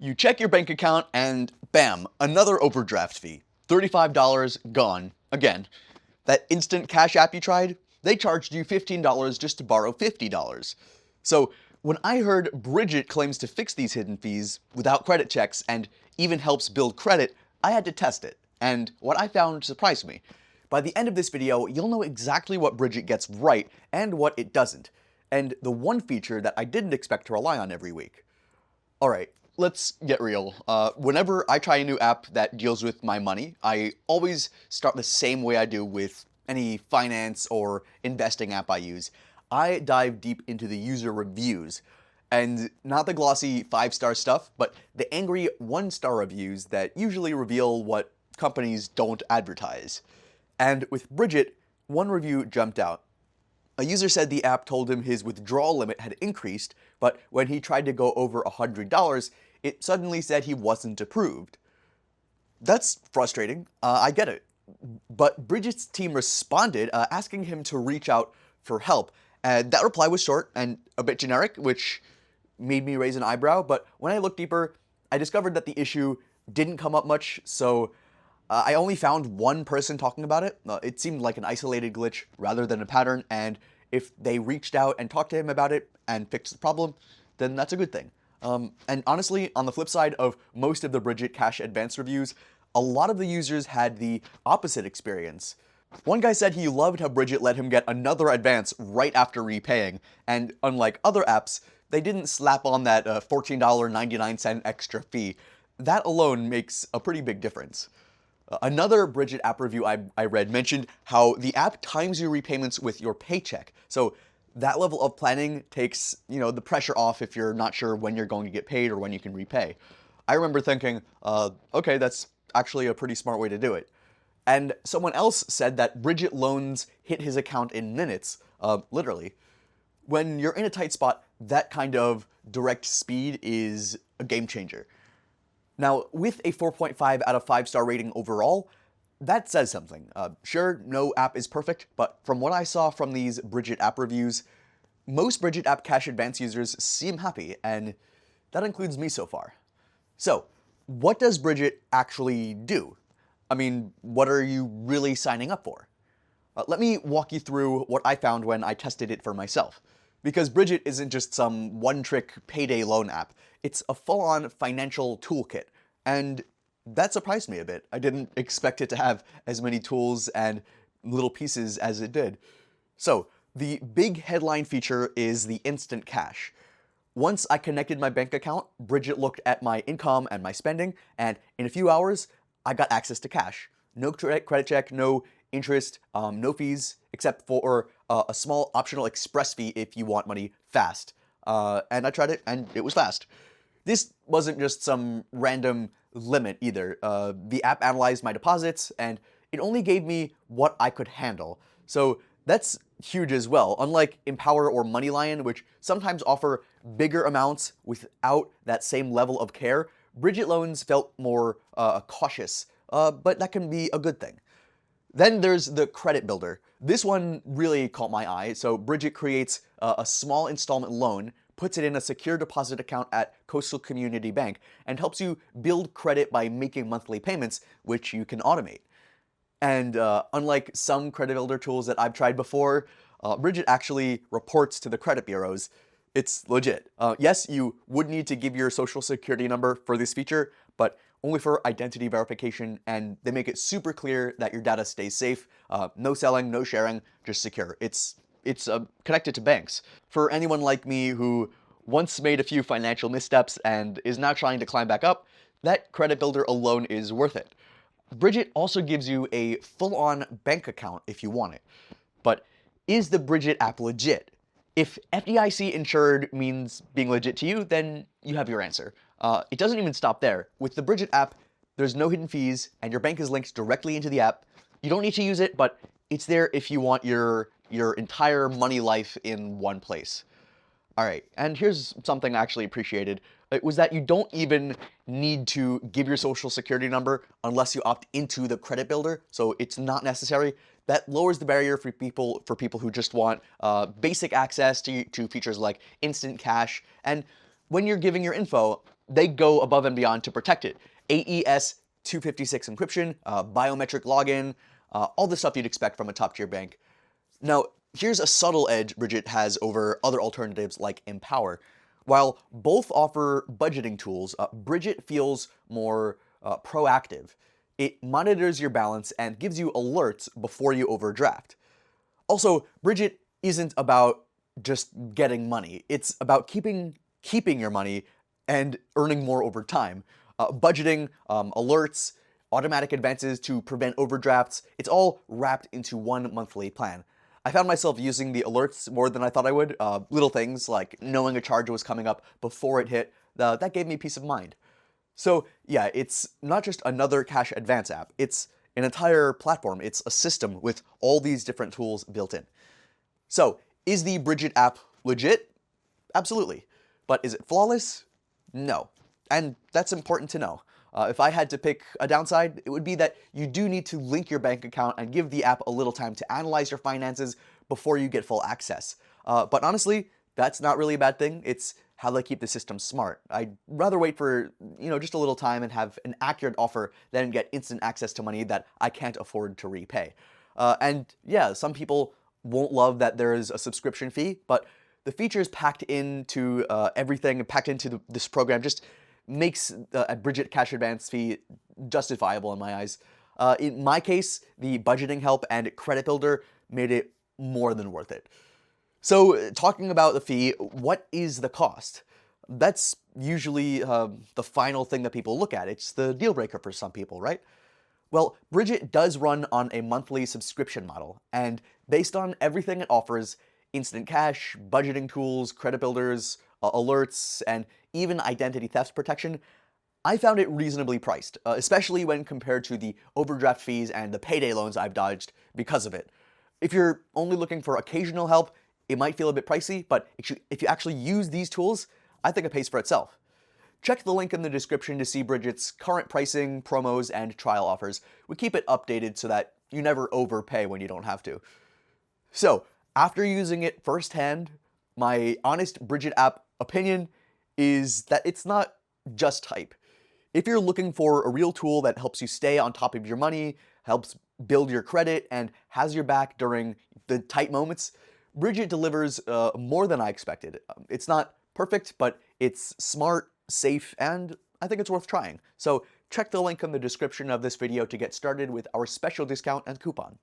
You check your bank account and bam, another overdraft fee. $35 gone again. That instant cash app you tried, they charged you $15 just to borrow $50. So when I heard Brigit claims to fix these hidden fees without credit checks and even helps build credit, I had to test it. And what I found surprised me. By the end of this video, you'll know exactly what Brigit gets right and what it doesn't, and the one feature that I didn't expect to rely on every week. Alright, let's get real. Whenever I try a new app that deals with my money, I always start the same way I do with any finance or investing app I use. I dive deep into the user reviews, and not the glossy 5-star stuff, but the angry 1-star reviews that usually reveal what companies don't advertise. And with Brigit, one review jumped out. A user said the app told him his withdrawal limit had increased, but when he tried to go over $100, it suddenly said he wasn't approved. That's frustrating, I get it. But Brigit's team responded, asking him to reach out for help, and that reply was short and a bit generic, which made me raise an eyebrow, but when I looked deeper, I discovered that the issue didn't come up much, so I only found one person talking about it. It seemed like an isolated glitch rather than a pattern, and if they reached out and talked to him about it and fixed the problem, then that's a good thing. And honestly, on the flip side of most of the Brigit Cash Advance reviews, a lot of the users had the opposite experience. One guy said he loved how Brigit let him get another advance right after repaying, and unlike other apps, they didn't slap on that $14.99 extra fee. That alone makes a pretty big difference. Another Brigit app review I read mentioned how the app times your repayments with your paycheck. So that level of planning takes, the pressure off if you're not sure when you're going to get paid or when you can repay. I remember thinking, okay, that's actually a pretty smart way to do it. And someone else said that Brigit loans hit his account in minutes, literally. When you're in a tight spot, that kind of direct speed is a game changer. Now, with a 4.5 out of 5-star rating overall, that says something. Sure, no app is perfect, but from what I saw from these Brigit app reviews, most Brigit app Cash Advance users seem happy, and that includes me so far. So, what does Brigit actually do? I mean, what are you really signing up for? Let me walk you through what I found when I tested it for myself. Because Brigit isn't just some one-trick payday loan app. It's a full-on financial toolkit, and that surprised me a bit. I didn't expect it to have as many tools and little pieces as it did. So, the big headline feature is the instant cash. Once I connected my bank account, Brigit looked at my income and my spending, and in a few hours, I got access to cash. No credit check, no interest, no fees, except for a small optional express fee if you want money fast. And I tried it, and it was fast. This wasn't just some random limit either. The app analyzed my deposits, and it only gave me what I could handle. So that's huge as well. Unlike Empower or MoneyLion, which sometimes offer bigger amounts without that same level of care, Brigit loans felt more cautious, but that can be a good thing. Then there's the credit builder. This one really caught my eye. So Brigit creates a small installment loan, puts it in a secure deposit account at Coastal Community Bank, and helps you build credit by making monthly payments, which you can automate. And unlike some credit builder tools that I've tried before, Brigit actually reports to the credit bureaus. It's legit. Yes, you would need to give your social security number for this feature, but only for identity verification, and they make it super clear that your data stays safe. No selling, no sharing, just secure. It's connected to banks. For anyone like me who once made a few financial missteps and is now trying to climb back up, that credit builder alone is worth it. Brigit also gives you a full-on bank account if you want it. But is the Brigit app legit? If FDIC insured means being legit to you, then you have your answer. It doesn't even stop there. With the Brigit app, there's no hidden fees, and your bank is linked directly into the app. You don't need to use it, but it's there if you want your entire money life in one place. Alright, and here's something I actually appreciated. It was that you don't even need to give your social security number unless you opt into the credit builder, so it's not necessary. That lowers the barrier for people who just want basic access to features like instant cash. And when you're giving your info, they go above and beyond to protect it. AES 256 encryption, biometric login, all the stuff you'd expect from a top-tier bank. Now, here's a subtle edge Brigit has over other alternatives like Empower. While both offer budgeting tools, Brigit feels more proactive. It monitors your balance and gives you alerts before you overdraft. Also, Brigit isn't about just getting money. It's about keeping your money and earning more over time. Budgeting, alerts, automatic advances to prevent overdrafts, it's all wrapped into one monthly plan. I found myself using the alerts more than I thought I would. Little things like knowing a charge was coming up before it hit, that gave me peace of mind. So yeah, it's not just another cash advance app, it's an entire platform. It's a system with all these different tools built in. So is the Brigit app legit? Absolutely. But is it flawless? No. And that's important to know. If I had to pick a downside, it would be that you do need to link your bank account and give the app a little time to analyze your finances before you get full access. But honestly, that's not really a bad thing. It's how they keep the system smart. I'd rather wait for, just a little time and have an accurate offer than get instant access to money that I can't afford to repay. And yeah, some people won't love that there is a subscription fee, but the features packed into everything, packed into this program just makes a Brigit cash advance fee justifiable in my eyes. In my case, the budgeting help and credit builder made it more than worth it. So talking about the fee, what is the cost? That's usually the final thing that people look at. It's the deal breaker for some people, right? Well, Brigit does run on a monthly subscription model, and based on everything it offers, instant cash, budgeting tools, credit builders, alerts, and even identity theft protection, I found it reasonably priced, especially when compared to the overdraft fees and the payday loans I've dodged because of it. If you're only looking for occasional help, it might feel a bit pricey, but if you actually use these tools, I think it pays for itself. Check the link in the description to see Brigit's current pricing, promos, and trial offers. We keep it updated so that you never overpay when you don't have to. So, after using it firsthand, my honest Brigit app opinion is that it's not just hype. If you're looking for a real tool that helps you stay on top of your money, helps build your credit, and has your back during the tight moments, Brigit delivers more than I expected. It's not perfect, but it's smart, safe, and I think it's worth trying. So check the link in the description of this video to get started with our special discount and coupon.